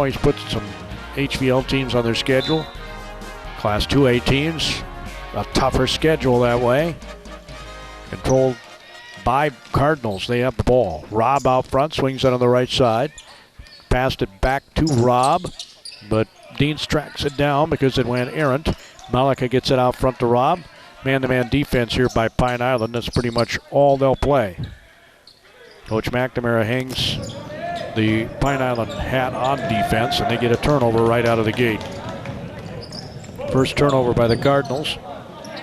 he's put some HVL teams on their schedule. Class 2A teams, a tougher schedule that way. Controlled by Cardinals. They have the ball. Robb out front, swings it on the right side. Passed it back to Robb, but Deans tracks it down because it went errant. Malika gets it out front to Robb. Man-to-man defense here by Pine Island. That's pretty much all they'll play. Coach McNamara hangs the Pine Island hat on defense, and they get a turnover right out of the gate. First turnover by the Cardinals.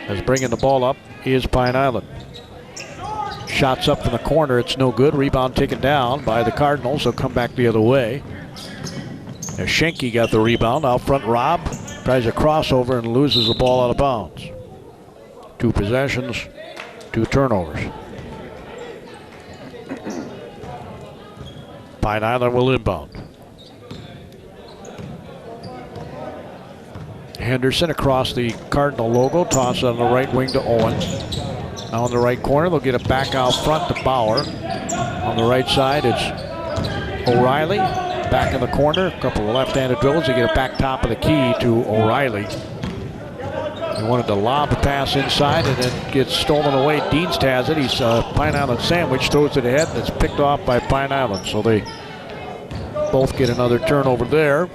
As bringing the ball up is Pine Island. Shots up from the corner, it's no good. Rebound taken down by the Cardinals. They'll come back the other way. As Schenke got the rebound. Out front, Robb tries a crossover and loses the ball out of bounds. 2 possessions, 2 turnovers. Pine Island will inbound. Henderson across the Cardinal logo, tosses on the right wing to Owen. Now in the right corner, they'll get it back out front to Bauer. On the right side, it's O'Reilly. Back in the corner, a couple of left-handed dribbles. They get it back top of the key to O'Reilly. He wanted to lob a pass inside, and it gets stolen away. Deans has it. He's Pine Island sandwich, throws it ahead, and it's picked off by Pine Island. So they both get another turnover there.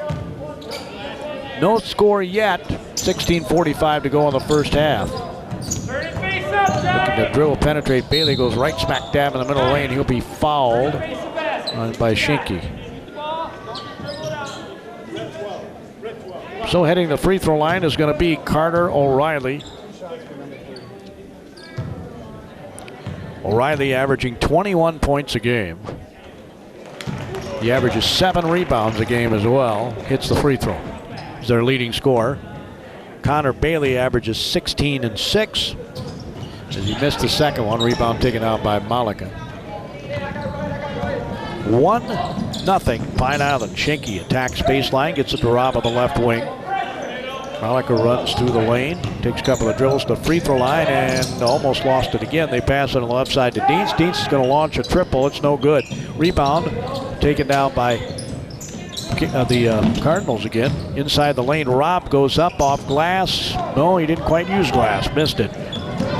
No score yet. 16:45 to go in the first half. Looking to dribble, penetrate. Bailey goes right smack dab in the middle lane. He'll be fouled by Schenke. So heading the free throw line is going to be Carter O'Reilly. O'Reilly averaging 21 points a game. He averages 7 rebounds a game as well. Hits the free throw. He's their leading scorer. Connor Bailey averages 16 and 6. As he missed the second one, rebound taken out by Malika. 1-0 Pine Island. Schenke attacks baseline, gets it to Robb on the left wing. Malika runs through the lane, takes a couple of dribbles to the free throw line, and almost lost it again. They pass it on the left side to Deans. Deans is going to launch a triple. It's no good. Rebound taken down by the Cardinals again. Inside the lane, Robb goes up off glass. No, he didn't quite use glass. Missed it.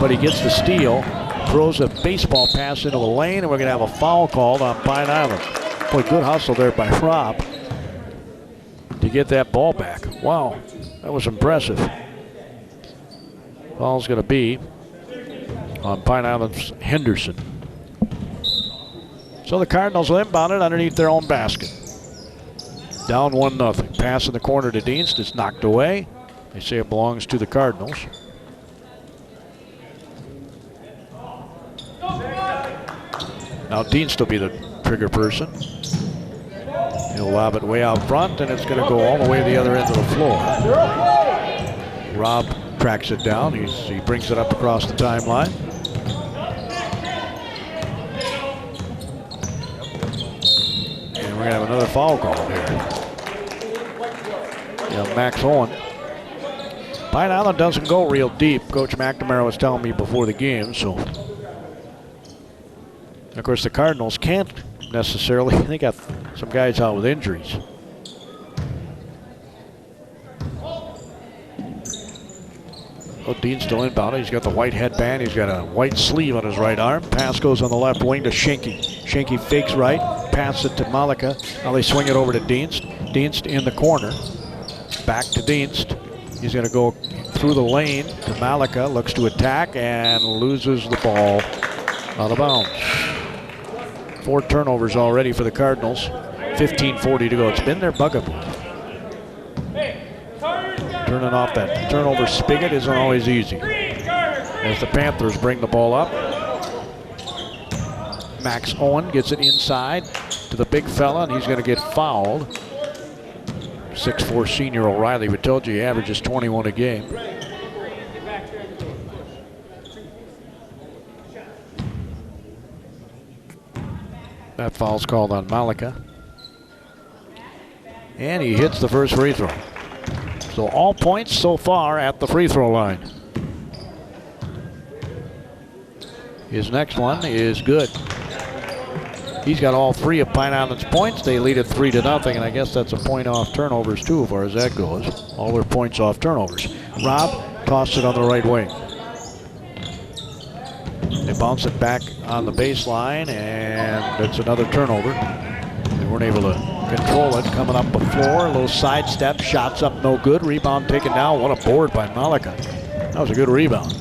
But he gets the steal. Throws a baseball pass into the lane, and we're going to have a foul called on Pine Island. Boy, good hustle there by Robb to get that ball back. Wow, that was impressive. Foul's going to be on Pine Island's Henderson. So the Cardinals will inbound it underneath their own basket. Down 1-0. Pass in the corner to Deans. It's knocked away. They say it belongs to the Cardinals. Now Deans will be the trigger person. He'll lob it way out front, and it's going to go all the way to the other end of the floor. Robb tracks it down. He brings it up across the timeline. And we're going to have another foul call here. Yeah, Max Owen. Pine Island doesn't go real deep. Coach McNamara was telling me before the game, so. Of course, the Cardinals can't necessarily. They got some guys out with injuries. Oh, Dean's still inbound. He's got the white headband. He's got a white sleeve on his right arm. Pass goes on the left wing to Schenke. Schenke fakes right. Pass it to Malika. Now they swing it over to Deans. Deans in the corner. Back to Deans. He's going to go through the lane to Malika. Looks to attack and loses the ball out of bounds. 4 turnovers already for the Cardinals. 15:40 to go. It's been their bugaboo. Turning off that turnover spigot isn't always easy. As the Panthers bring the ball up. Max Owen gets it inside to the big fella, and he's going to get fouled. 6'4" senior O'Reilly. We told you he averages 21 a game. That foul's called on Malika. And he hits the first free throw. So all points so far at the free throw line. His next one is good. He's got all 3 of Pine Island's points. They lead it 3-0, and I guess that's a point off turnovers too, as far as that goes. All their points off turnovers. Robb tossed it on the right wing. They bounce it back on the baseline, and it's another turnover. They weren't able to control it. Coming up the floor, a little sidestep, shots up, no good. Rebound taken down. What a board by Malika. That was a good rebound.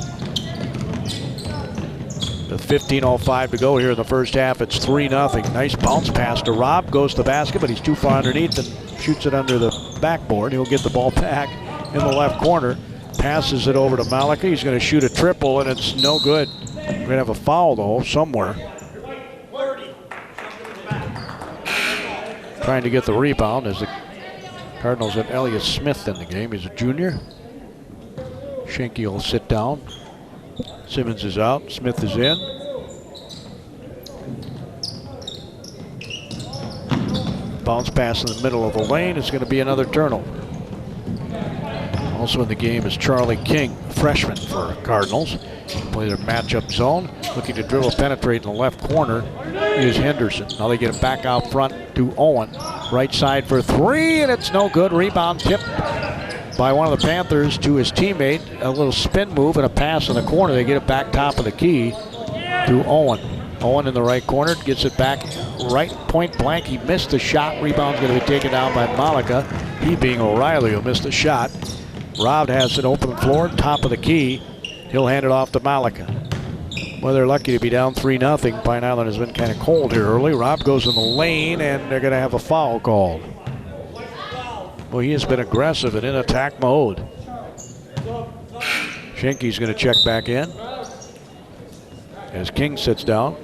With 15:05 to go here in the first half, it's 3-0. Nice bounce pass to Robb. Goes to the basket, but he's too far underneath and shoots it under the backboard. He'll get the ball back in the left corner. Passes it over to Malika. He's going to shoot a triple, and it's no good. We're going to have a foul, though, somewhere. Trying to get the rebound as the Cardinals have Elliott Smith in the game. He's a junior. Schenke will sit down. Simmons is out. Smith is in. Bounce pass in the middle of the lane. It's going to be another turnover. Also in the game is Charlie King, freshman for Cardinals. Play their matchup zone. Looking to dribble penetrate in the left corner is Henderson. Now they get it back out front to Owen. Right side for 3, and it's no good. Rebound tipped by one of the Panthers to his teammate. A little spin move and a pass in the corner. They get it back top of the key to Owen. Owen in the right corner gets it back right point blank. He missed the shot. Rebound's going to be taken down by Malika. He being O'Reilly who missed the shot. Robb has it open floor, top of the key. He'll hand it off to Malika. Well, they're lucky to be down 3-0. Pine Island has been kind of cold here early. Robb goes in the lane, and they're going to have a foul called. Well, he has been aggressive and in attack mode. Schenke's going to check back in as King sits down.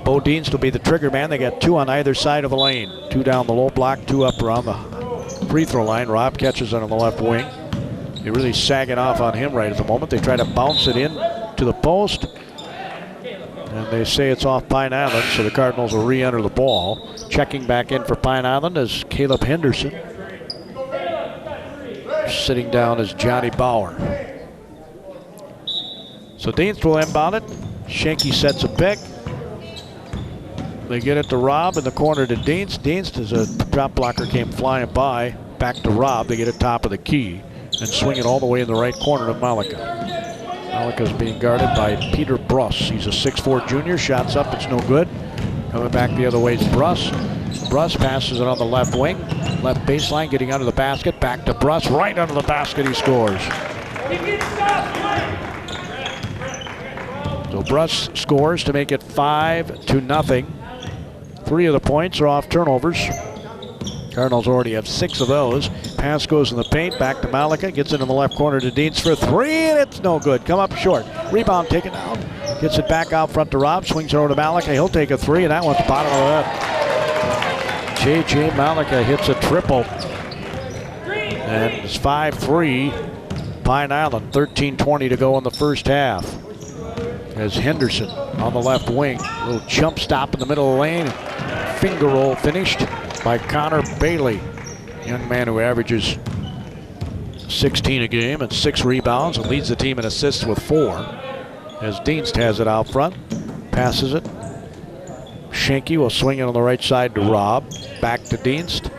Bo Dienst will be the trigger man. They got 2 on either side of the lane. 2 down the low block, 2 up around the free throw line. Robb catches it on the left wing. They're really sagging off on him right at the moment. They try to bounce it in to the post. And they say it's off Pine Island, so the Cardinals will re-enter the ball. Checking back in for Pine Island is Caleb Henderson. Sitting down is Johnny Bauer. So Dienst will inbound it. Schenke sets a pick. They get it to Robb in the corner to Dienst. Dienst, as a drop blocker came flying by, back to Robb. They get it top of the key and swing it all the way in the right corner to Malika. Malika's being guarded by Peter Bruss. He's a 6'4 junior. Shots up, it's no good. Coming back the other way is Bruss. Bruss passes it on the left wing. Left baseline, getting under the basket. Back to Bruss, right under the basket, he scores. So Bruss scores to make it 5-0. 3 of the points are off turnovers. Cardinals already have 6 of those. Pass goes in the paint, back to Malika. Gets it in the left corner to Dienst for 3, and it's no good. Come up short. Rebound taken down. Gets it back out front to Robb. Swings it over to Malika. He'll take a 3, and that one's bottom of the net. J.J. Malika hits a triple. And it's 5-3. Pine Island, 13:20 to go in the first half. As Henderson on the left wing. A little jump stop in the middle of the lane. Finger roll finished by Connor Bailey. Young man who averages 16 a game and 6 rebounds and leads the team in assists with 4. As Dienst has it out front. Passes it. Schenke will swing it on the right side to Robb. Back to Dienst.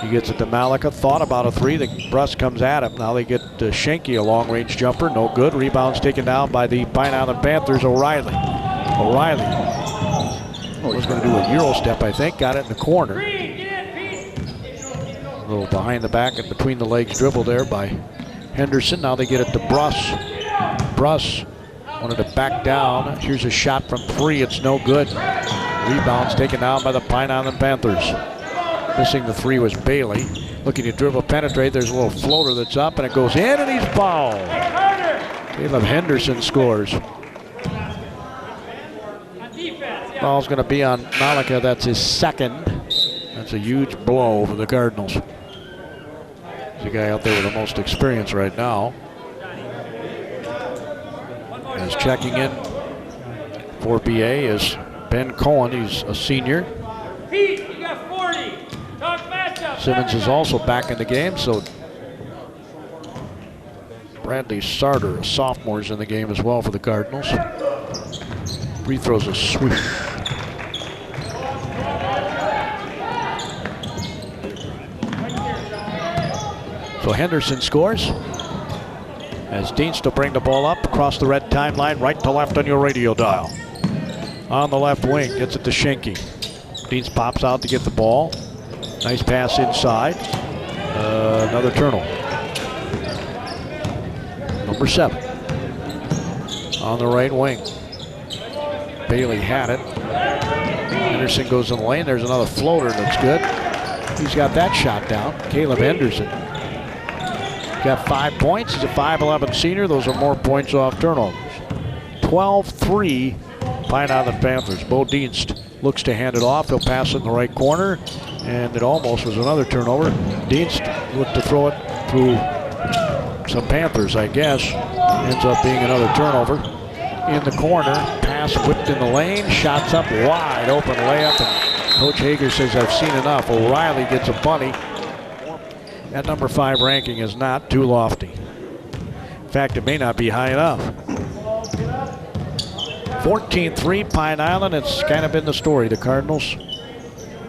He gets it to Malika. Thought about a 3. The Bruss comes at him. Now they get Schenke, a long-range jumper. No good. Rebounds taken down by the Pine Island Panthers. O'Reilly was going to do a Euro step, I think. Got it in the corner. A little behind the back and between the legs dribble there by Henderson. Now they get it to Bruss. Bruss wanted to back down. Here's a shot from 3. It's no good. Rebounds taken down by the Pine Island Panthers. Missing the 3 was Bailey. Looking to dribble penetrate. There's a little floater that's up and it goes in and he's fouled. Caleb Henderson scores. Ball's going to be on Malika. That's his 2nd. That's a huge blow for the Cardinals. He's the guy out there with the most experience right now. As checking in for BA is Ben Cohen. He's a senior. Simmons is also back in the game, so Bradley Sarter, a sophomore, is in the game as well for the Cardinals. Free throws a swish. So Henderson scores. As Dienst will bring the ball up across the red timeline, right to left on your radio dial. On the left wing, gets it to Schenke. Dienst pops out to get the ball. Nice pass inside. Another turnover. Number 7. On the right wing. Bailey had it. Henderson goes in the lane. There's another floater that's good. He's got that shot down. Caleb Henderson. Got 5 points. He's a 5'11 senior. Those are more points off turnovers. 12-3 Pine Island Panthers. Bo Dienst looks to hand it off. He'll pass it in the right corner. And it almost was another turnover. Dienst looked to throw it through some Panthers, I guess. Ends up being another turnover. In the corner, pass whipped in the lane, shots up wide open layup, and Coach Hager says, I've seen enough. O'Reilly gets a bunny. That number 5 ranking is not too lofty. In fact, it may not be high enough. 14-3 Pine Island. It's kind of been the story. The Cardinals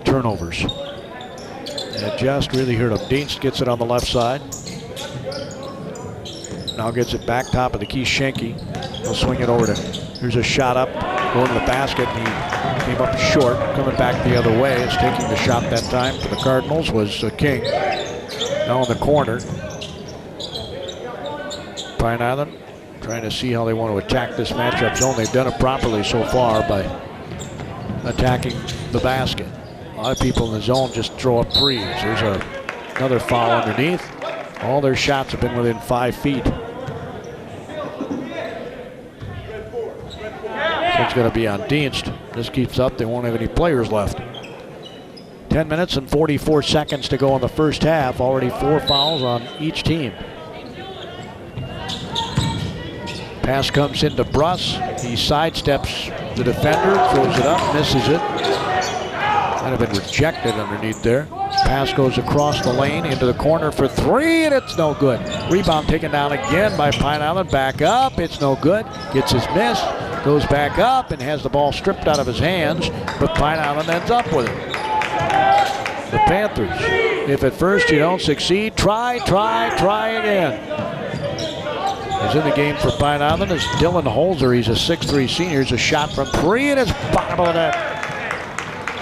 turnovers. And it just really hurt them. Dienst gets it on the left side. Now gets it back top of the key. Schenke. He'll swing it over to. Here's a shot up, going to the basket. And he came up short, coming back the other way. It's taking the shot that time for the Cardinals was King. Now in the corner. Pine Island trying to see how they want to attack this matchup zone. They've done it properly so far by attacking the basket. A lot of people in the zone just throw up threes. There's another foul underneath. All their shots have been within 5 feet. So it's going to be on Dienst. This keeps up, they won't have any players left. 10 minutes and 44 seconds to go in the first half. Already 4 fouls on each team. Pass comes into Bruss. He sidesteps the defender, throws it up, misses it. Might have been rejected underneath there. Pass goes across the lane into the corner for 3, and it's no good. Rebound taken down again by Pine Island. Back up, it's no good. Gets his miss, goes back up, and has the ball stripped out of his hands, but Pine Island ends up with it. The Panthers, if at first you don't succeed, try again. Is in the game for Pine Island is Dylan Holzer. He's a 6'3 senior. He's a shot from 3, and it's bottom of the net.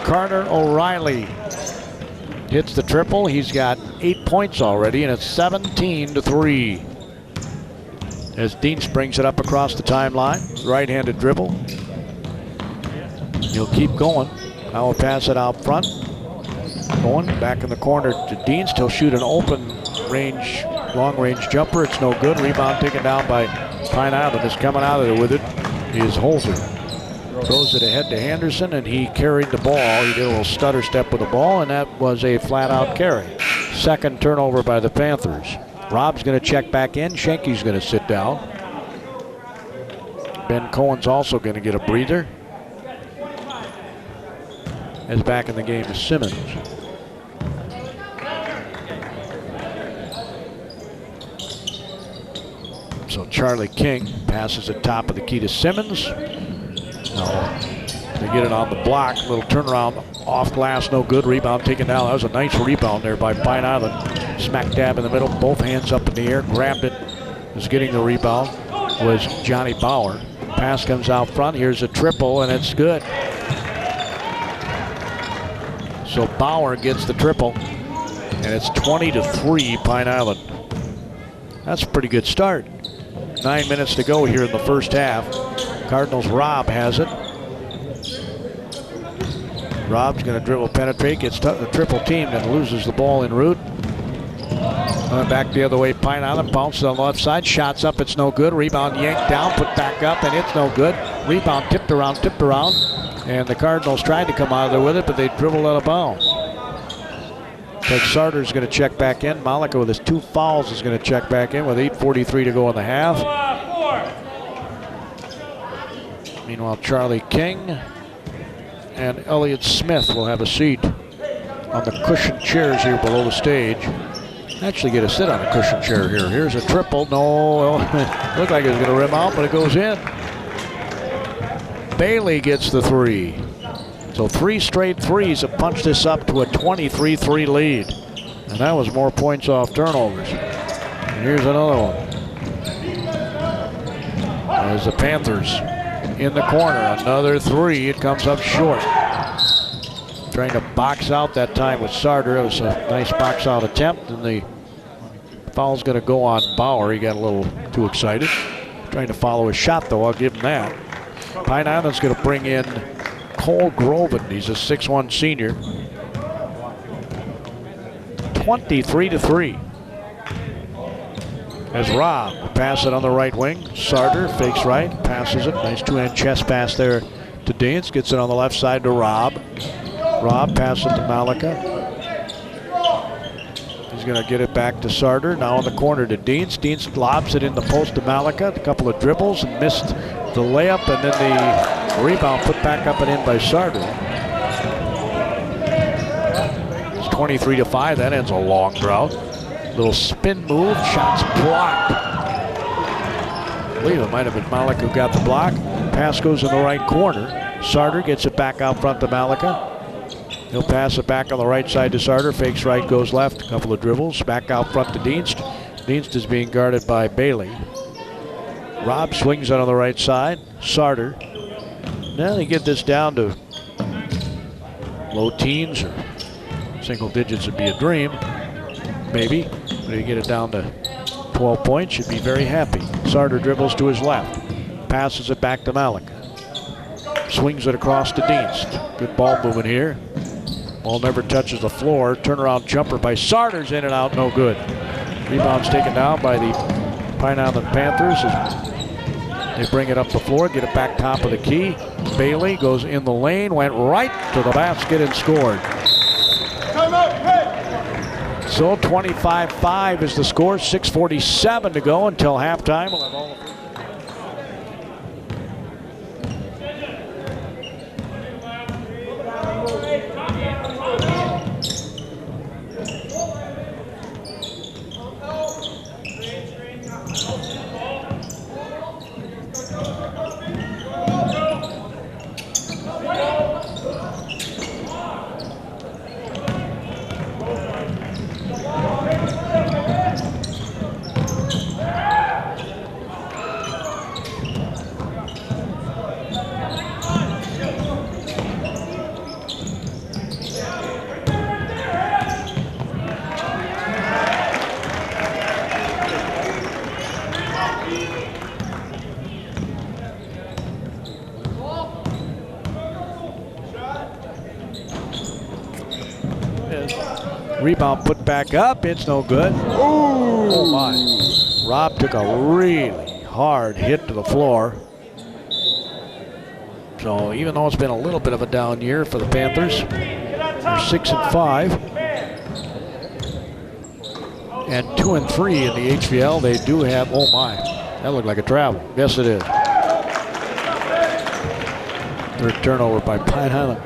Carter O'Reilly hits the triple. He's got 8 points already, and it's 17-3. As Dienst brings it up across the timeline, right-handed dribble. He'll keep going. Now we'll pass it out front. Going back in the corner to Dienst. He'll shoot an open range, long-range jumper. It's no good. Rebound taken down by Pine Island. Is coming out of there with it is Holzer. Throws it ahead to Henderson, and he carried the ball. He did a little stutter step with the ball, and that was a flat-out carry. Second turnover by the Panthers. Rob's going to check back in. Schenke's going to sit down. Ben Cohen's also going to get a breather. As back in the game is Simmons. So Charlie King passes it top of the key to Simmons. No, they get it on the block. Little turnaround off glass, no good. Rebound taken down. That was a nice rebound there by Pine Island. Smack dab in the middle, both hands up in the air, grabbed it. Was getting the rebound was Johnny Bauer. Pass comes out front. Here's a triple, and it's good. So Bauer gets the triple, and it's 20-3 Pine Island. That's a pretty good start. 9 minutes to go here in the first half. Cardinals' Rob has it. Rob's going to dribble, penetrate, gets the triple teamed, and loses the ball en route. Back the other way, Pine Island bounces on the left side, shots up, it's no good. Rebound yanked down, put back up, and it's no good. Rebound tipped around, and the Cardinals tried to come out of there with it, but they dribbled out of bounds. Like Sarter's going to check back in. Malika with his 2 fouls is going to check back in with 8:43 to go in the half. Meanwhile, Charlie King and Elliott Smith will have a seat on the cushioned chairs here below the stage. actually get a sit on a cushion chair here. Here's a triple. No, looked like it was going to rim out, but it goes in. Bailey gets the three. So 3 straight threes have punched this up to a 23-3 lead. And that was more points off turnovers. And here's another one. There's the Panthers in the corner. Another three. It comes up short. Trying to box out that time with Sarter. It was a nice box out attempt. And the foul's going to go on Bauer. He got a little too excited. Trying to follow his shot, though. I'll give him that. Pine Island's going to bring in Cole Groven. He's a 6'1 senior. 23-3. As Rob pass it on the right wing. Sarter fakes right, passes it. Nice two-hand chest pass there to Deans. Gets it on the left side to Rob. Rob passes it to Malika. He's going to get it back to Sarter. Now in the corner to Deans. Deans lobs it in the post to Malika. A couple of dribbles and missed the layup, and then the rebound put back up and in by Sarter. It's 23-5. That ends a long drought. Little spin move. Shots blocked. I believe it might have been Malika who got the block. Pass goes in the right corner. Sarter gets it back out front to Malika. He'll pass it back on the right side to Sarter. Fakes right, goes left. A couple of dribbles. Back out front to Dienst. Dienst is being guarded by Bailey. Rob swings it on the right side. Sarter. Now they get this down to low teens or single digits would be a dream. Maybe. But you get it down to 12 points, you'd be very happy. Sarter dribbles to his left. Passes it back to Malika. Swings it across to Dienst. Good ball movement here. Ball never touches the floor. Turnaround jumper by Sarter's in and out, no good. Rebound's taken down by the Pine Island Panthers. They bring it up the floor, get it back top of the key. Bailey goes in the lane, went right to the basket and scored. So 25-5 is the score. 6:47 to go until halftime. We'll have all rebound put back up. It's no good. Oh my. Rob took a really hard hit to the floor. So even though it's been a little bit of a down year for the Panthers, they're 6-5. And 2-3 in the HVL. They do have, oh my, that looked like a travel. Yes, it is. Third turnover by Pine Island.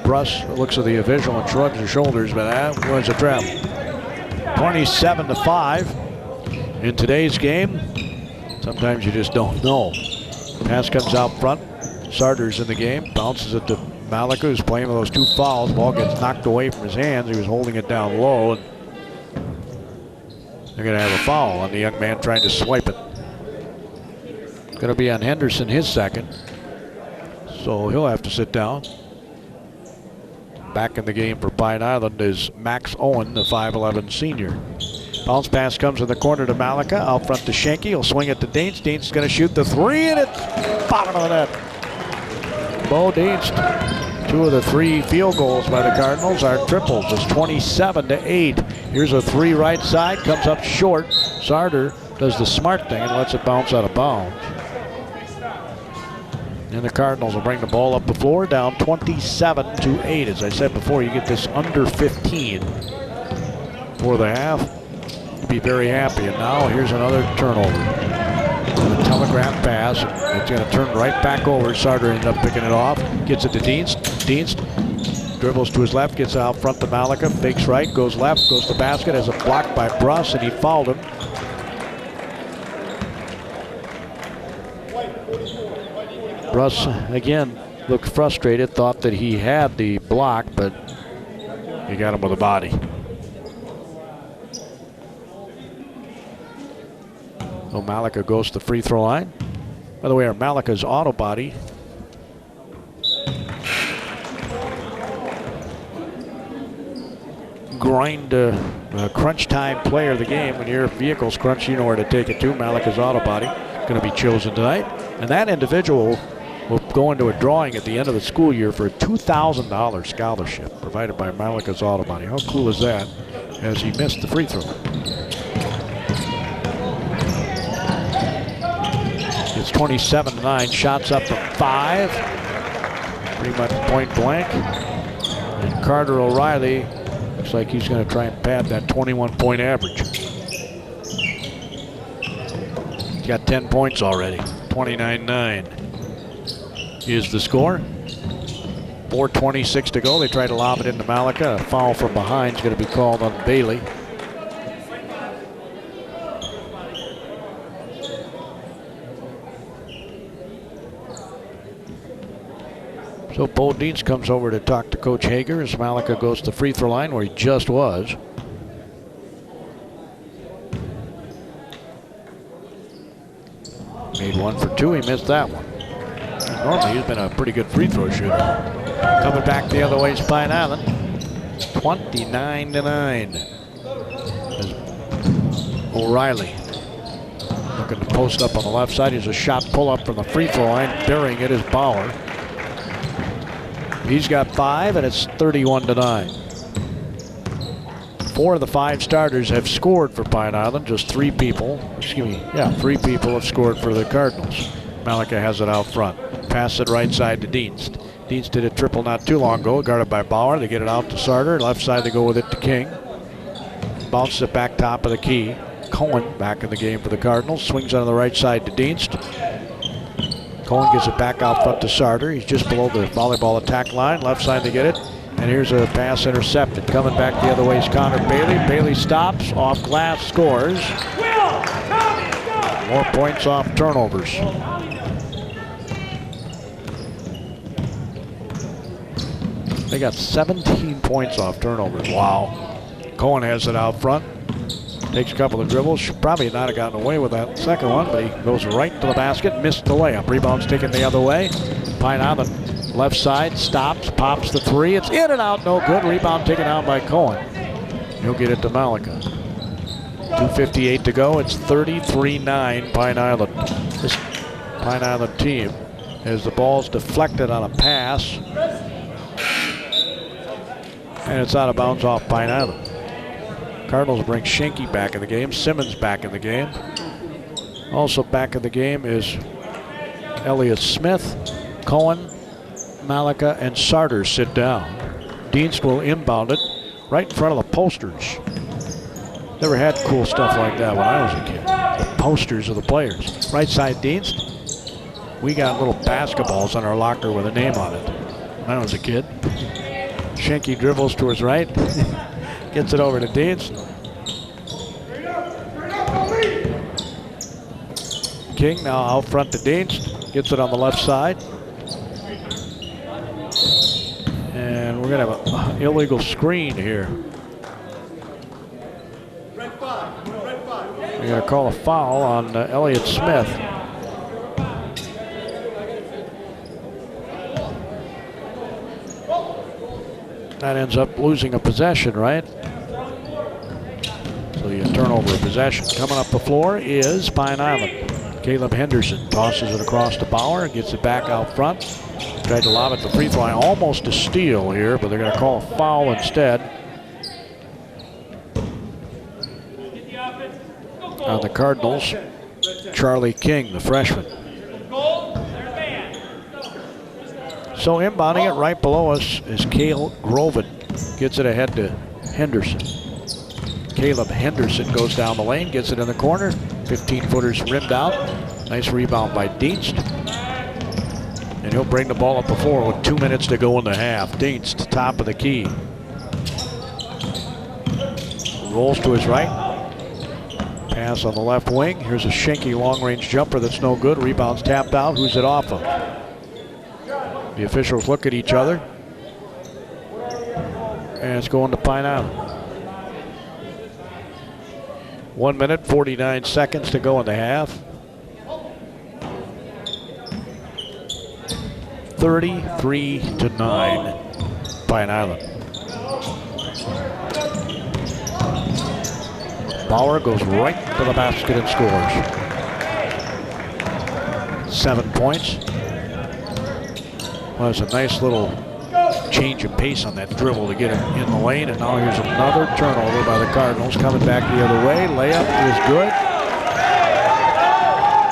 Bruss looks at the official and shrugs his shoulders, but that was a travel. 27-5 in today's game. Sometimes you just don't know. Pass comes out front. Sarter's in the game. Bounces it to Malika, who's playing with those two fouls. Ball gets knocked away from his hands. He was holding it down low. And they're going to have a foul on the young man trying to swipe it. It's going to be on Henderson, his second. So he'll have to sit down. Back in the game for Pine Island is Max Owen, the 5'11 senior. Bounce pass comes in the corner to Malika. Out front to Schenke. He'll swing it to Dienst. Dienst is going to shoot the three, and it's bottom of the net. Bo Dienst. 2 of the 3 field goals by the Cardinals are triples. It's 27-8. Here's a 3 right side. Comes up short. Sarter does the smart thing and lets it bounce out of bounds. And the Cardinals will bring the ball up the floor, down 27-8. As I said before, you get this under 15 for the half. You'd be very happy. And now here's another turnover. The telegraph pass. It's going to turn right back over. Sarter ends up picking it off. Gets it to Dienst. Dienst dribbles to his left, gets out front to Malika, fakes right, goes left, goes to the basket, has a block by Bruss, and he fouled him. Bruss, again, looked frustrated, thought that he had the block, but he got him with a body. So Malika goes to the free throw line. By the way, our Malika's auto body grind crunch time player of the game. When your vehicle's crunch, you know where to take it to. Malika's auto body going to be chosen tonight. And that individual will go into a drawing at the end of the school year for a $2,000 scholarship provided by Malika's auto body. How cool is that, as he missed the free throw? It's 27-9, shots up from 5. Pretty much point blank. And Carter O'Reilly looks like he's going to try and pad that 21-point average. He's got 10 points already. 29-9 is the score. 4:26 to go. They try to lob it into Malika. A foul from behind is going to be called on Bailey. So Bo Dietz comes over to talk to Coach Hager as Malika goes to the free throw line where he just was. Made 1 for 2. He missed that one. Normally he's been a pretty good free throw shooter. Coming back the other way is Pine Island. 29-9. O'Reilly looking to post up on the left side. Here's a shot pull up from the free throw line. Burying it is Bauer. He's got 5, and it's 31-9. 4 of the 5 starters have scored for Pine Island. Just 3 people, 3 people have scored for the Cardinals. Malika has it out front. Pass it right side to Dienst. Dienst did a triple not too long ago, guarded by Bauer. They get it out to Sarter. Left side, they go with it to King. Bounces it back top of the key. Cohen back in the game for the Cardinals. Swings on the right side to Dienst. Cohen gets it back out front to Sarter. He's just below the volleyball attack line. Left side, they get it. And here's a pass intercepted. Coming back the other way is Connor Bailey. Bailey stops, off glass, scores. More points off turnovers. They got 17 points off turnovers. Wow. Cohen has it out front. Takes a couple of dribbles. Should probably not have gotten away with that second one, but he goes right to the basket. Missed the layup. Rebound's taken the other way. Pine Island left side stops, pops the 3. It's in and out, no good. Rebound taken out by Cohen. He'll get it to Malika. 2:58 to go. It's 33-9 Pine Island. This Pine Island team, as the ball's deflected on a pass, and it's out of bounds off Pine Island. Cardinals bring Schenke back in the game. Simmons back in the game. Also back in the game is Elliott Smith, Cohen, Malika, and Sarter sit down. Dienst will inbound it right in front of the posters. Never had cool stuff like that when I was a kid. The posters of the players. Right side Dienst. We got little basketballs on our locker with a name on it when I was a kid. Schenke dribbles to his right. Gets it over to Dienst. King now out front to Dienst. Gets it on the left side. And we're going to have an illegal screen here. We're going to call a foul on Elliott Smith. That ends up losing a possession, right? So you turnover of possession. Coming up the floor is Pine Island. Caleb Henderson tosses it across to Bauer, gets it back out front. Tried to lob it the free throw line, almost a steal here, but they're going to call a foul instead on the Cardinals. Charlie King, the freshman. So inbounding it right below us is Cale Groven. Gets it ahead to Henderson. Caleb Henderson goes down the lane, gets it in the corner. 15-footers rimmed out. Nice rebound by Dienst. And He'll bring the ball up the floor with 2 minutes to go in the half. Dienst, top of the key. Rolls to his right. Pass on the left wing. Here's a Schenke long-range jumper that's no good. Rebound's tapped out. Who's it off of? The officials look at each other. And it's going to Pine Island. 1 minute, 49 seconds to go in the half. 33-9, Pine Island. Bauer goes right to the basket and scores. 7 points. Well, it's a nice little change of pace on that dribble to get him in the lane. And now here's another turnover by the Cardinals. Coming back the other way. Layup is good.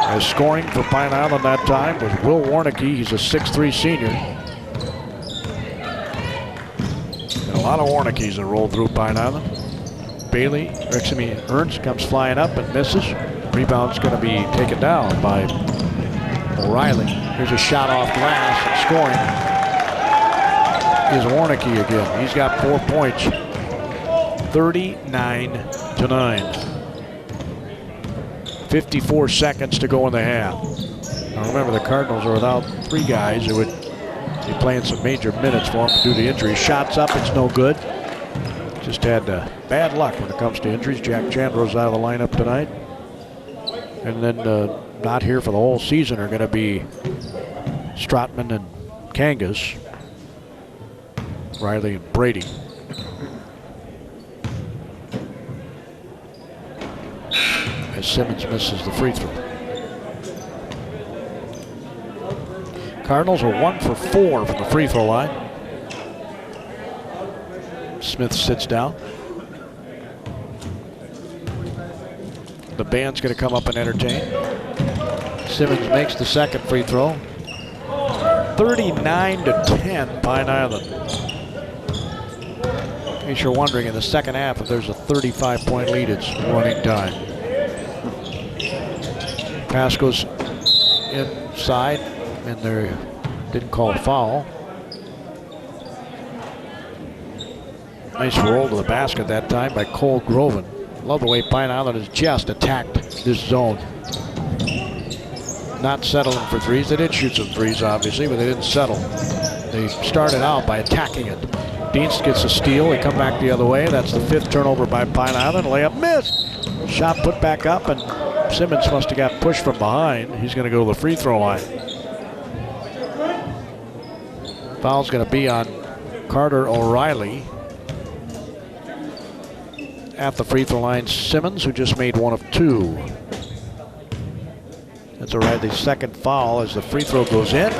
As scoring for Pine Island that time was Will Warnicke. He's a 6'3" senior. And a lot of Warnickes that rolled through Pine Island. Ernst comes flying up and misses. Rebound's going to be taken down by O'Reilly. Here's a shot off glass and scoring is Warnicke again. He's got 4 points. 39-9. 54 seconds to go in the half. Now remember, the Cardinals are without 3 guys who would be playing some major minutes for them due to injury. Shots up, it's no good. Just had bad luck when it comes to injuries. Jack Chandler's out of the lineup tonight. And then not here for the whole season are going to be Stratman and Kangas, Riley and Brady. As Simmons misses the free throw. Cardinals are 1 for 4 from the free throw line. Smith sits down. The band's going to come up and entertain. Simmons makes the second free throw. 39-10, Pine Island. In case you're wondering, in the second half, if there's a 35-point lead, it's running time. Pass goes inside, and they didn't call a foul. Nice roll to the basket that time by Cole Groven. Love the way Pine Island has just attacked this zone. Not settling for threes. They did shoot some threes, obviously, but they didn't settle. They started out by attacking it. Dienst gets a steal. They come back the other way. That's the 5th turnover by Pine Island. Layup missed. Shot put back up, and Simmons must have got pushed from behind. He's going to go to the free throw line. Foul's going to be on Carter O'Reilly. At the free throw line, Simmons, who just made 1 of 2. That's O'Reilly's second foul as the free throw goes in.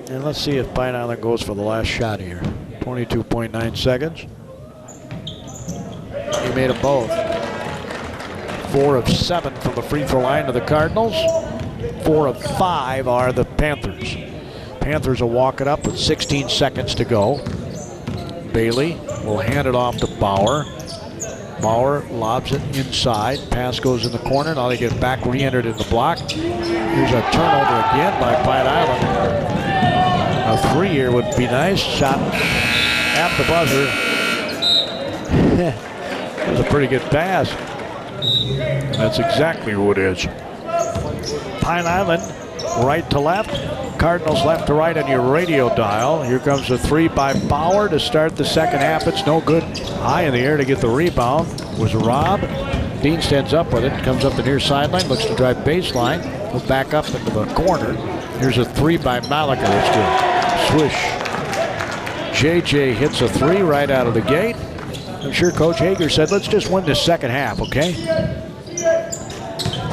And let's see if Pine Island goes for the last shot here. 22.9 seconds. He made them both. 4 of 7 from the free throw line to the Cardinals. 4 of 5 are the Panthers. Panthers will walk it up with 16 seconds to go. Bailey will hand it off to Bauer. Bauer lobs it inside. Pass goes in the corner. Now they get back re-entered in the block. Here's a turnover again by Pine Island. A 3 here would be nice. Shot at the buzzer. That was a pretty good pass. That's exactly who it is. Pine Island, right to left. Cardinals left to right on your radio dial. Here comes a 3 by Bauer to start the second half. It's no good. High in the air to get the rebound was Robb. Dean stands up with it. Comes up the near sideline. Looks to drive baseline. He'll back up into the corner. Here's a 3 by Malika. It's good. Swish. JJ hits a 3 right out of the gate. I'm sure Coach Hager said, let's just win this second half, okay?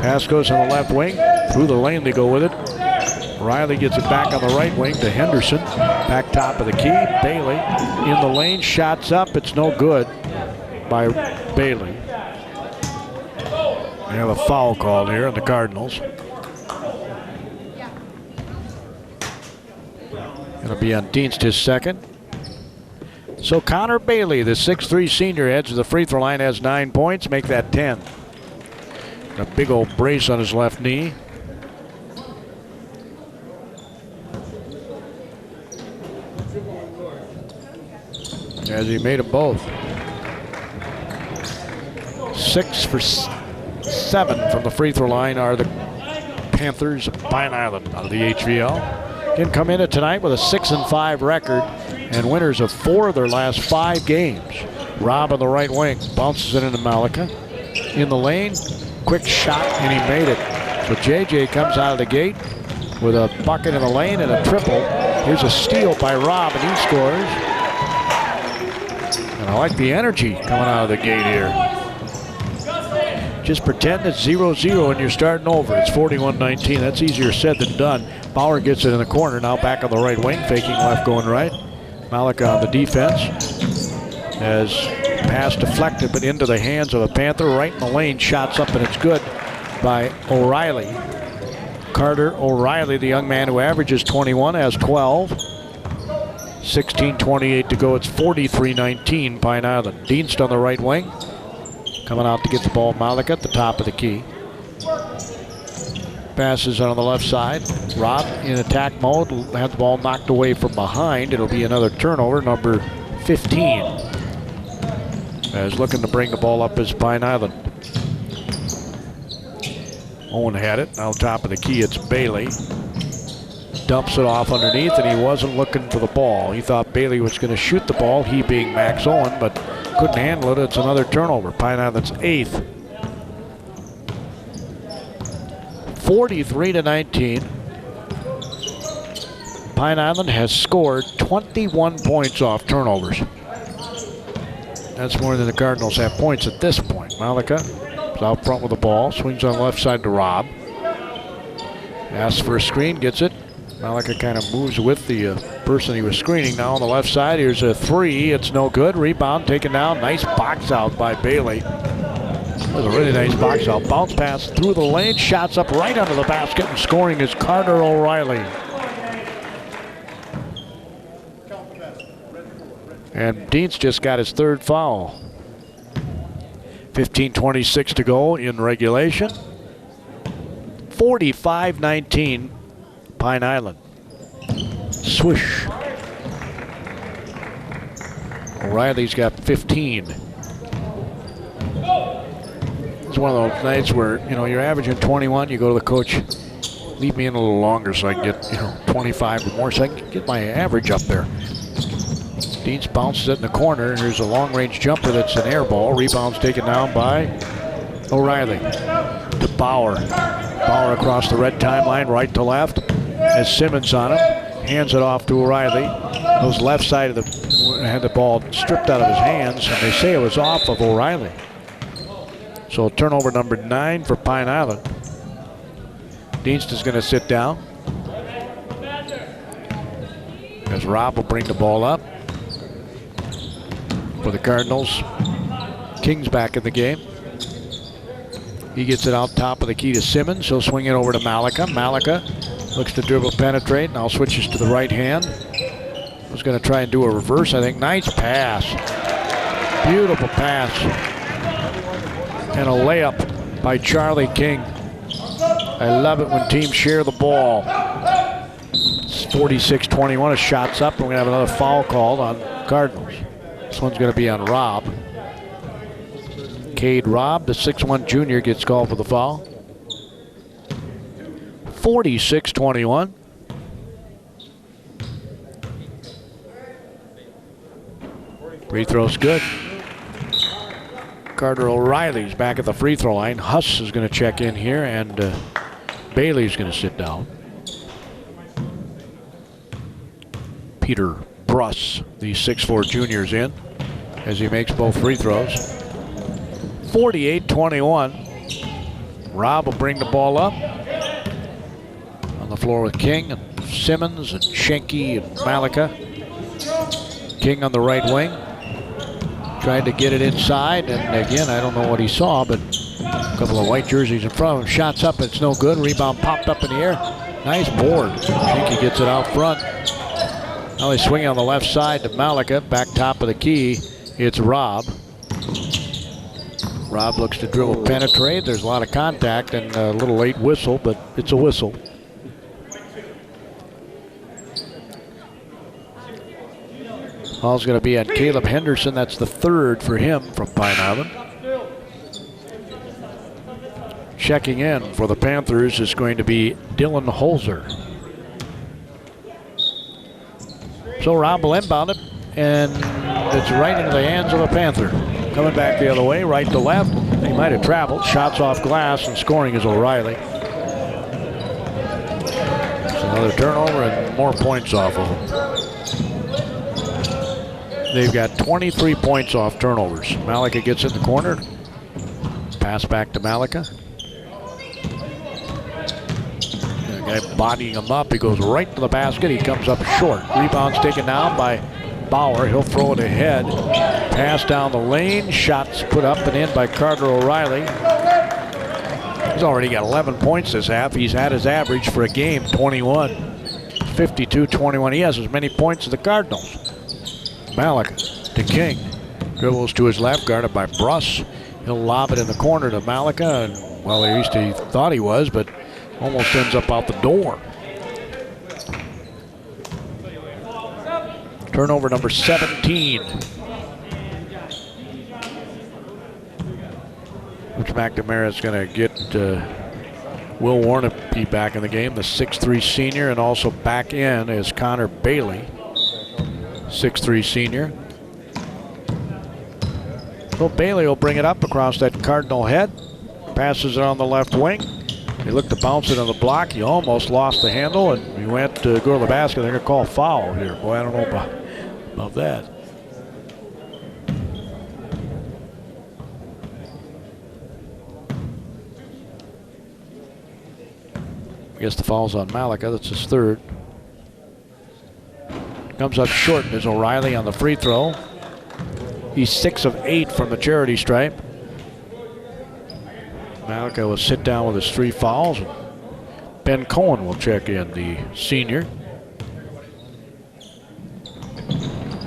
Pass goes on the left wing. Through the lane they go with it. Riley gets it back on the right wing to Henderson. Back top of the key. Bailey in the lane. Shots up. It's no good by Bailey. They have a foul called here on the Cardinals. It'll be on Dienst, his second. So Connor Bailey, the 6'3" senior, heads to the free throw line, has 9 points. Make that 10. A big old brace on his left knee. As he made them both. 6 for 7 from the free throw line are the Panthers of Pine Island out of the HVL. Can come into tonight with a 6-5 record and winners of 4 of their last 5 games. Rob on the right wing bounces it into Malika. In the lane, quick shot, and he made it. So JJ comes out of the gate with a bucket in the lane and a triple. Here's a steal by Rob, and he scores. And I like the energy coming out of the gate here. Just pretend it's 0-0 and you're starting over. It's 41-19. That's easier said than done. Bauer gets it in the corner. Now back on the right wing, faking left, going right. Malika on the defense. As pass deflected, but into the hands of the Panther. Right in the lane, shots up, and it's good by O'Reilly. Carter O'Reilly, the young man who averages 21, has 12. 16:28 to go. It's 43-19 Pine Island. Dienst on the right wing. Coming out to get the ball. Malika at the top of the key. Passes on the left side. Rob in attack mode. Had the ball knocked away from behind. It'll be another turnover, number 15. As looking to bring the ball up is Pine Island. Owen had it. Now top of the key, it's Bailey. Dumps it off underneath, and he wasn't looking for the ball. He thought Bailey was going to shoot the ball, he being Max Owen, but couldn't handle it. It's another turnover. Pine Island's 8th. 43-19. Pine Island has scored 21 points off turnovers. That's more than the Cardinals have points at this point. Malika is out front with the ball. Swings on the left side to Rob. Asks for a screen, gets it. Malika kind of moves with the person he was screening. Now on the left side, here's a 3. It's no good. Rebound taken down. Nice box out by Bailey. That was a really nice box out. Bounce pass through the lane. Shots up right under the basket, and scoring is Carter O'Reilly. And Dienst just got his 3rd foul. 15:26 to go in regulation. 45-19 Pine Island. Swish. O'Reilly's got 15. It's one of those nights where, you know, you're averaging 21, you go to the coach, leave me in a little longer so I can get, 25 or more so I can get my average up there. Dienst bounces it in the corner. Here's a long-range jumper that's an air ball. Rebound's taken down by O'Reilly. To Bauer. Bauer across the red timeline, right to left. As Simmons on him. Hands it off to O'Reilly. Those left side of had the ball stripped out of his hands, and they say it was off of O'Reilly. So turnover number 9 for Pine Island. Dienst is going to sit down. As Rob will bring the ball up. For the Cardinals, King's back in the game. He gets it out top of the key to Simmons. He'll swing it over to Malika. Malika looks to dribble, penetrate. Now switches to the right hand. Was going to try and do a reverse, I think. Nice pass. Beautiful pass. And a layup by Charlie King. I love it when teams share the ball. It's 46-21. A shot's up, and we're going to have another foul called on Cardinals. This one's going to be on Rob. Cade Robb, the 6'1 junior, gets called for the foul. 46-21. Free throw's good. Carter O'Reilly's back at the free throw line. Huss is going to check in here, and Bailey's going to sit down. Peter Bruss, the 6'4 junior's in as he makes both free throws. 48-21. Rob will bring the ball up. On the floor with King and Simmons and Schenke and Malika. King on the right wing. Tried to get it inside, and again, I don't know what he saw, but a couple of white jerseys in front of him. Shots up, it's no good. Rebound popped up in the air. Nice board. Schenke gets it out front. Now they swing on the left side to Malika. Back top of the key, it's Rob. Robb looks to dribble penetrate. There's a lot of contact and a little late whistle, but it's a whistle. Foul's going to be on Caleb Henderson. That's the third for him from Pine Island. Checking in for the Panthers is going to be Dylan Holzer. So Robb will inbound it, and it's right into the hands of the Panther. Coming back the other way, right to left. He might have traveled. Shots off glass, and scoring is O'Reilly. It's another turnover and more points off of him. They've got 23 points off turnovers. Malika gets in the corner. Pass back to Malika. The guy bodying him up. He goes right to the basket. He comes up short. Rebound's taken down by Bauer. He'll throw it ahead. Pass down the lane. Shots put up and in by Carter O'Reilly. He's already got 11 points this half. He's had his average for a game, 21. 52-21. He has as many points as the Cardinals. Malika to King. Dribbles to his left, guarded by Bruss. He'll lob it in the corner to Malika. And, well, at least he thought he was, but almost ends up out the door. Turnover number 17. Which McNamara is going to get Will Warnaby back in the game, the 6'3 senior, and also back in is Connor Bailey, 6'3 senior. So Bailey will bring it up across that Cardinal head. Passes it on the left wing. He looked to bounce it on the block. He almost lost the handle, and he went to go to the basket. They're going to call foul here. Boy, I don't know about that. I guess the foul's on Malika. That's his third. Comes up short. There's O'Reilly on the free throw. He's 6 of 8 from the charity stripe. Malika will sit down with his 3 fouls. Ben Cohen will check in, the senior.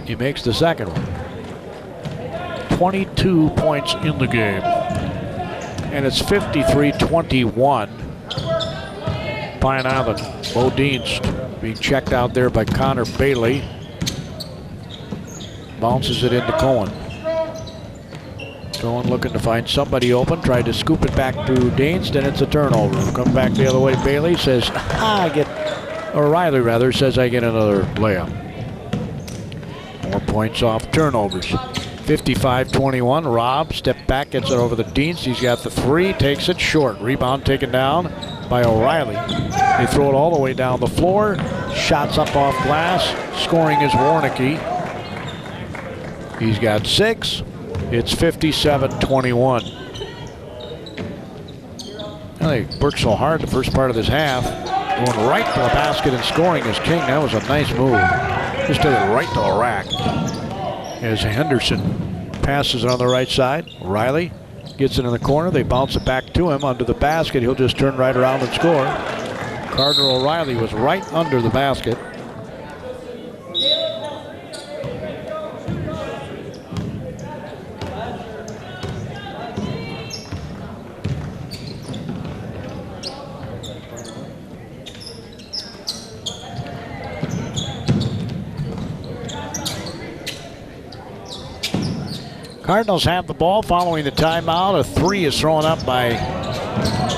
He makes the second one. 22 points in the game. And it's 53-21. Pine Island. Bodine being checked out there by Connor Bailey. Bounces it into Cohen. Cohen looking to find somebody open. Tried to scoop it back to Danes. Then it's a turnover. Come back the other way. Bailey says, O'Reilly rather, says I get another layup. More points off turnovers. 55-21. Robb step back, gets it over the Deans. He's got the 3, takes it short. Rebound taken down by O'Reilly. They throw it all the way down the floor. Shots up off glass. Scoring is Warnicki. He's got 6. It's 57-21. They worked so hard the first part of this half. Going right to the basket and scoring is King. That was a nice move. Just did it right to the rack. As Henderson passes it on the right side. O'Reilly gets it in the corner. They bounce it back to him under the basket. He'll just turn right around and score. Carter O'Reilly was right under the basket. Cardinals have the ball following the timeout. A 3 is thrown up by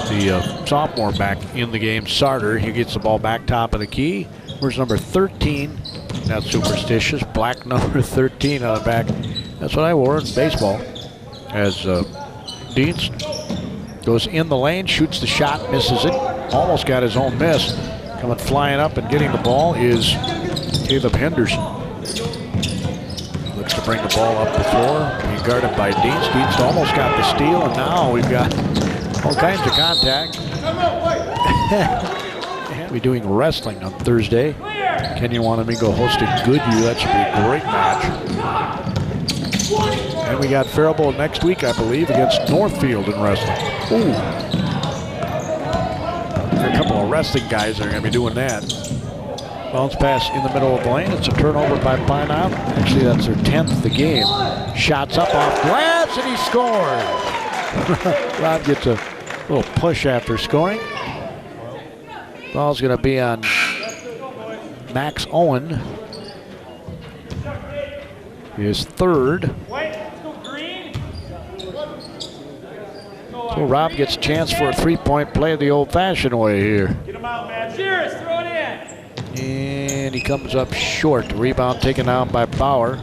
the sophomore back in the game, Sarter. He gets the ball back top of the key. Where's number 13? Not superstitious. Black number 13 on the back. That's what I wore in baseball. As Deans goes in the lane, shoots the shot, misses it. Almost got his own miss. Coming flying up and getting the ball is Caleb Henderson. Looks to bring the ball up the floor. Being guarded by Deans. Deans almost got the steal, and now we've got all kinds of contact. We're doing wrestling on Thursday. Kenyon wanted me to go host in Goodview. That should be a great match. And we got Faribault next week, I believe, against Northfield in wrestling. Ooh. There are a couple of wrestling guys that are going to be doing that. Bounce pass in the middle of the lane. It's a turnover by Pine Island. Actually, that's their 10th of the game. Shots up off glass, and he scores. Rob gets a little push after scoring. Ball's going to be on Max Owen. His third. So Rob gets a chance for a three-point play the old-fashioned way here. Get him out, man. Cheers, throw it in. And he comes up short. Rebound taken down by Bauer.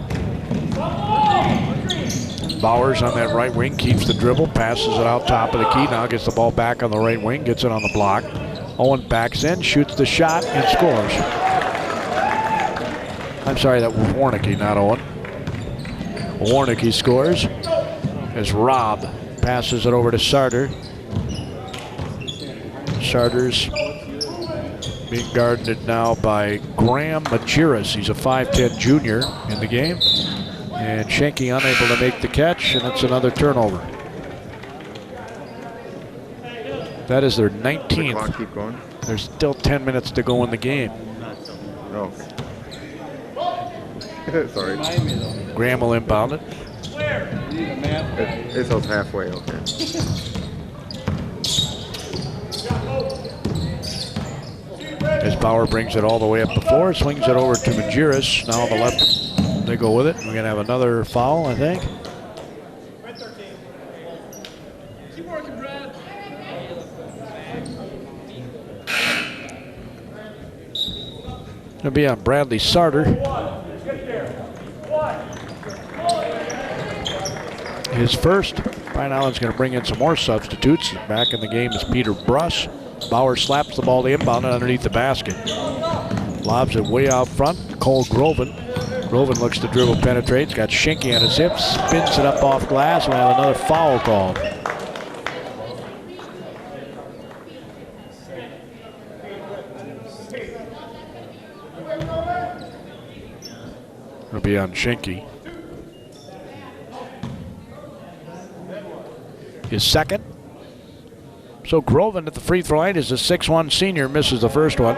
Bauer's on that right wing, keeps the dribble, passes it out top of the key. Now gets the ball back on the right wing, gets it on the block. Owen backs in, shoots the shot, and scores. I'm sorry, that was Warnicki, not Owen. Warnicki scores as Rob passes it over to Sarter. Sarter's being guarded now by Graham Majerus. He's a 5'10 junior in the game. And Schenke unable to make the catch, and it's another turnover. That is their 19th. Clock keep going. There's still 10 minutes to go in the game. Oh. Sorry. Graham will inbound it. It's all halfway, okay. As Bauer brings it all the way up the floor, swings it over to Majerus. Now on the left. They go with it. We're going to have another foul, I think. Keep working, Brad. Going to be on Bradley Sarter. His first. Pine Island's going to bring in some more substitutes. Back in the game is Peter Bruss. Bauer slaps the ball to inbound and underneath the basket. Lobs it way out front. Cole Groven. Groven looks to dribble, penetrates, got Schenke on his hips, spins it up off glass, and we'll have another foul called. It'll be on Schenke. His second. So Groven at the free throw line is a 6'1 senior, misses the first one.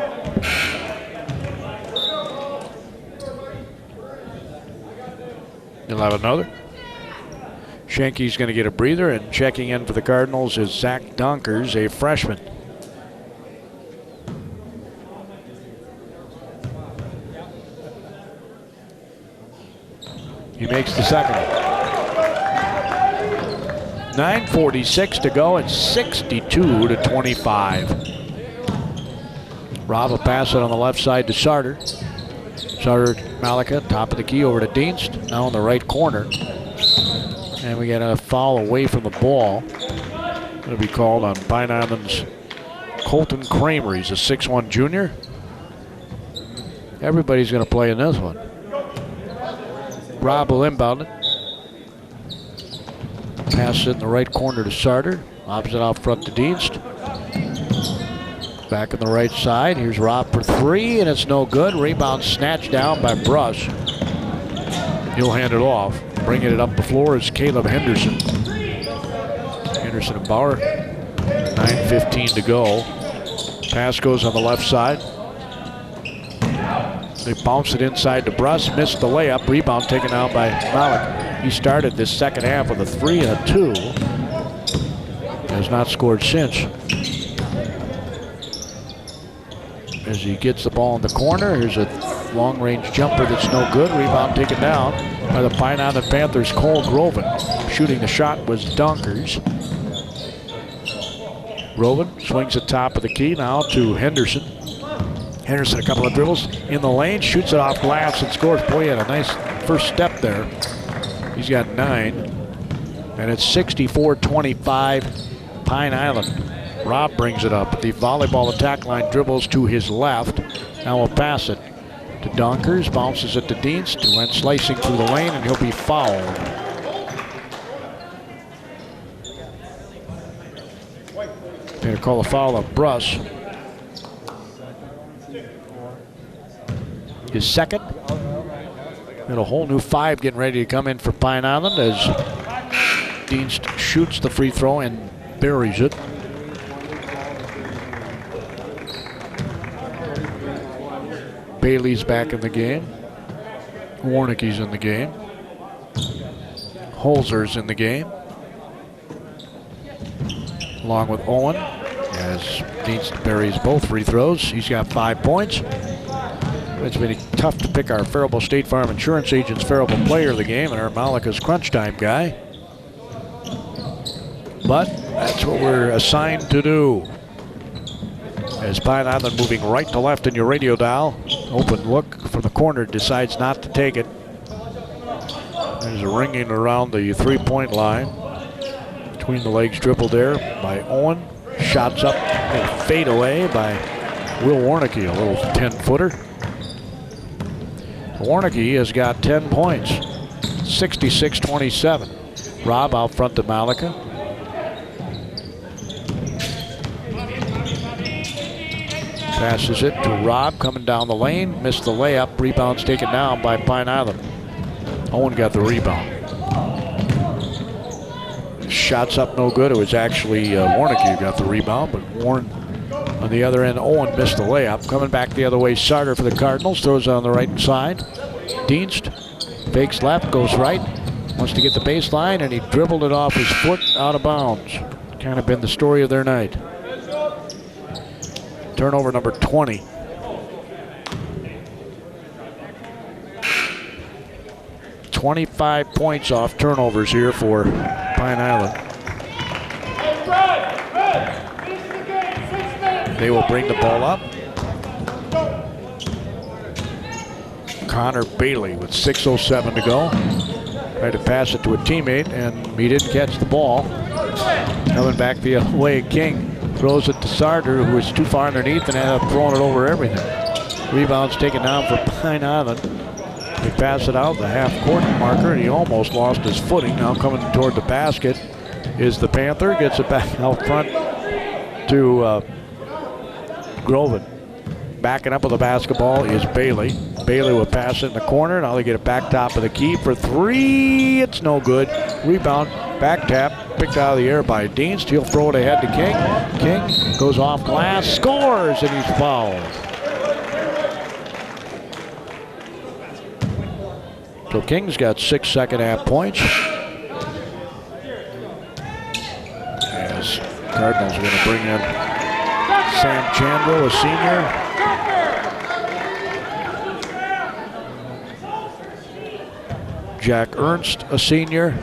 He'll have another. Schenke's going to get a breather, and checking in for the Cardinals is Zach Donkers, a freshman. He makes the second. 9:46 to go and 62-25. Rob will pass it on the left side to Sarter. Sarter, Malika, top of the key over to Dienst, now in the right corner. And we get a foul away from the ball. It'll be called on Pine Island's Colton Kramer. He's a 6'1 junior. Everybody's going to play in this one. Rob will inbound it. Pass it in the right corner to Sarter. Lobs it out front to Dienst. Back on the right side. Here's Rob for three, and it's no good. Rebound snatched down by Brush. He'll hand it off. Bringing it up the floor is Caleb Henderson. Henderson and Bauer. 9:15 to go. Pass goes on the left side. They bounce it inside to Bruss. Missed the layup. Rebound taken out by Malik. He started this second half with a 3 and a 2. Has not scored since. As he gets the ball in the corner, here's a long-range jumper that's no good. Rebound taken down by the Pine Island Panthers' Cole Groven. Shooting the shot was Donkers. Groven swings the top of the key now to Henderson. Henderson, a couple of dribbles in the lane, shoots it off glass and scores. Boy, he had a nice first step there. He's got 9. And it's 64-25 Pine Island. Rob brings it up. The volleyball attack line dribbles to his left. Now we'll pass it to Donkers. Bounces it to Dienst, who went slicing through the lane, and he'll be fouled. They're going to call a foul of Bruss. His second. And a whole new 5 getting ready to come in for Pine Island as Dienst shoots the free throw and buries it. Bailey's back in the game. Warnicki's in the game. Holzer's in the game. along with Owen, as Deanst buries both free throws. He's got 5 points. It's been tough to pick our Faribault State Farm Insurance Agent's Faribault player of the game and our Malika's crunch time guy. But that's what we're assigned to do. As Pine Island moving right to left in your radio dial. Open look from the corner, decides not to take it. There's a ringing around the three-point line. Between the legs dribbled there by Owen. Shots up and fade away by Will Warnicki, a little 10-footer. Warnicki has got 10 points, 66-27. Rob out front to Malika. Passes it to Rob coming down the lane. Missed the layup. Rebound's taken down by Pine Island. Owen got the rebound. Shots up no good. It was actually Warnicki who got the rebound, but Warren on the other end. Owen missed the layup. Coming back the other way, Sarter for the Cardinals. Throws it on the right side. Dienst fakes left, goes right. Wants to get the baseline, and he dribbled it off his foot out of bounds. Kind of been the story of their night. Turnover number 20. "25 points off turnovers here for Pine Island. They will bring the ball up. Connor Bailey with 6:07 to go. Tried to pass it to a teammate, and he didn't catch the ball. Coming back the other way, King throws it to Sarter, who is too far underneath and ended up throwing it over everything. Rebound's taken down for Pine Island. They pass it out, the half-court marker, and he almost lost his footing. Now coming toward the basket is the Panther. Gets it back out front to Groven. Backing up with the basketball is Bailey. Bailey will pass it in the corner. Now they get it back top of the key for three. It's no good. Rebound, back tap, picked out of the air by Dienst. He'll throw it ahead to King. King goes off glass, scores, and he's fouled. So King's got 6 second-half points. As Cardinals are going to bring in Sam Chandler, a senior. Jack Ernst, a senior.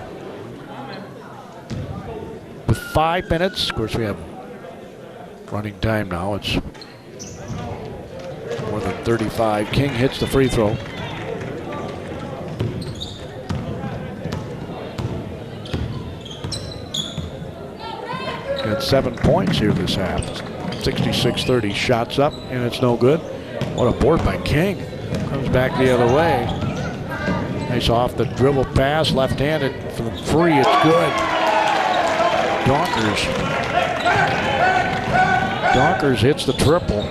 With 5 minutes, of course we have running time now. It's more than 35. King hits the free throw. Got 7 points here this half. 66-30. Shots up, and it's no good. What a board by King. Comes back the other way. Nice off the dribble pass, left-handed from free. It's good. Donkers hits the triple.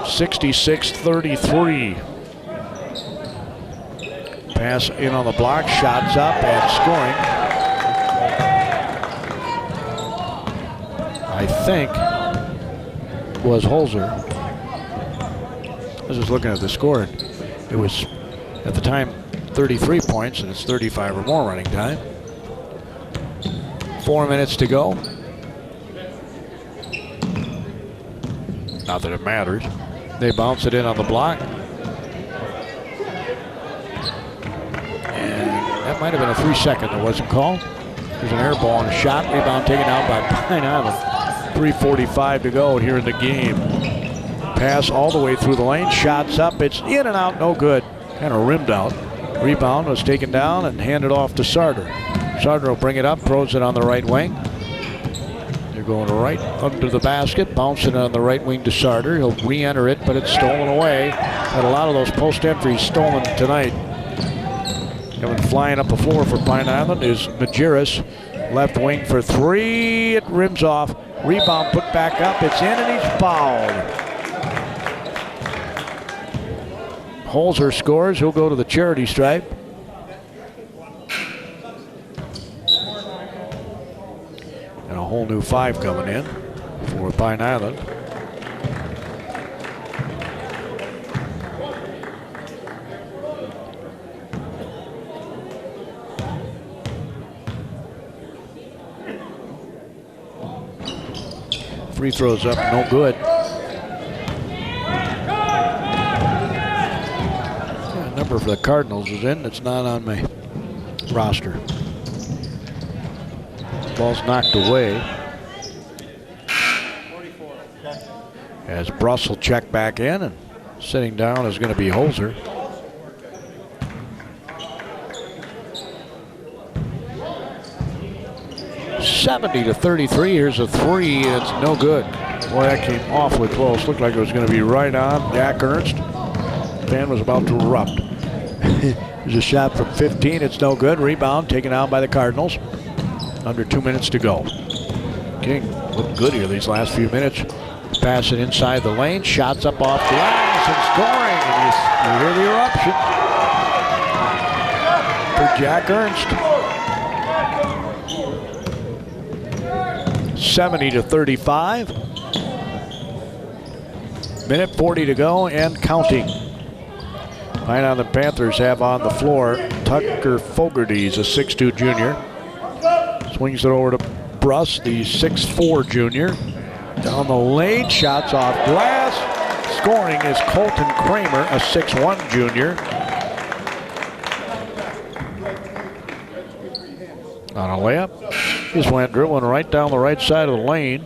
66-33. Pass in on the block, shots up and scoring. I think was Holzer. I was just looking at the score. It was at the time 33 points, and it's 35 or more running time. 4 minutes to go. Not that it matters. They bounce it in on the block. And that might have been a 3-second that wasn't called. There's an air ball and a shot. Rebound taken out by Pine Island. 3:45 to go here in the game. Pass all the way through the lane. Shots up. It's in and out. No good. Kind of rimmed out. Rebound was taken down and handed off to Sarter. Sarter will bring it up. Throws it on the right wing. They're going right under the basket. Bouncing on the right wing to Sarter. He'll re-enter it, but it's stolen away. Had a lot of those post entries stolen tonight. Coming flying up the floor for Pine Island is Majerus. Left wing for three. It rims off. Rebound put back up. It's in and he's fouled. Holzer scores. He'll go to the charity stripe. And a whole new 5 coming in for Pine Island. Free throws up, no good. Yeah, number for the Cardinals is in. It's not on my roster. Ball's knocked away. As Bruss will check back in, and sitting down is going to be Holzer. (70-33). Here's a three. It's no good. Boy, that came awfully close. Looked like it was going to be right on Jack Ernst. Fan was about to erupt. There's a shot from 15. It's no good. Rebound taken out by the Cardinals. Under 2 minutes to go. King looked good here these last few minutes. Pass it inside the lane. Shots up off glass and scoring. And you hear the eruption for Jack Ernst. 70-35. Minute 40 to go and counting. Right on the Panthers have on the floor Tucker Fogarty, a 6'2 junior. Swings it over to Bruss, the 6'4 junior. Down the lane, shots off glass. Scoring is Colton Kramer, a 6'1 junior. On a layup. Just went dribbling right down the right side of the lane.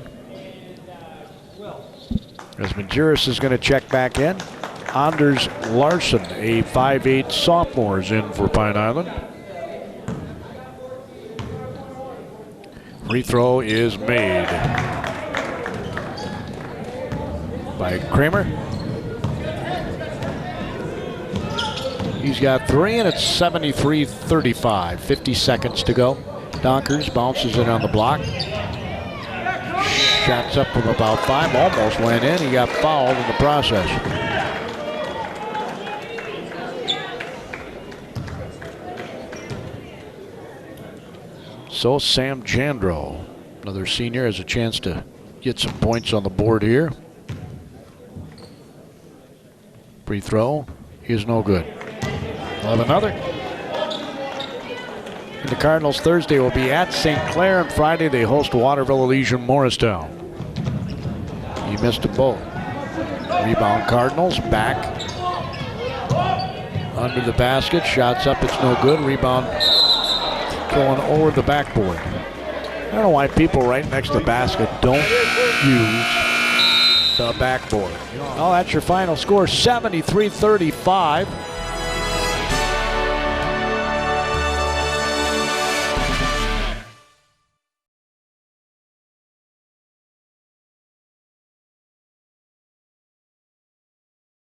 As Majerus is going to check back in. Anders Larson, a 5'8 sophomore, is in for Pine Island. Free throw is made by Kramer. He's got three, and it's 73-35. 50 seconds to go. Donkers bounces it on the block. Shots up from about 5, almost went in. He got fouled in the process. So Sam Jandro, another senior, has a chance to get some points on the board here. Free throw is no good. We'll have another. And the Cardinals Thursday will be at St. Clair, and Friday they host Waterville, Elysian, Morristown. He missed them both. Rebound Cardinals, back under the basket, shots up, it's no good. Rebound going over the backboard. I don't know why people right next to the basket don't use the backboard. Oh, that's your final score, 73-35.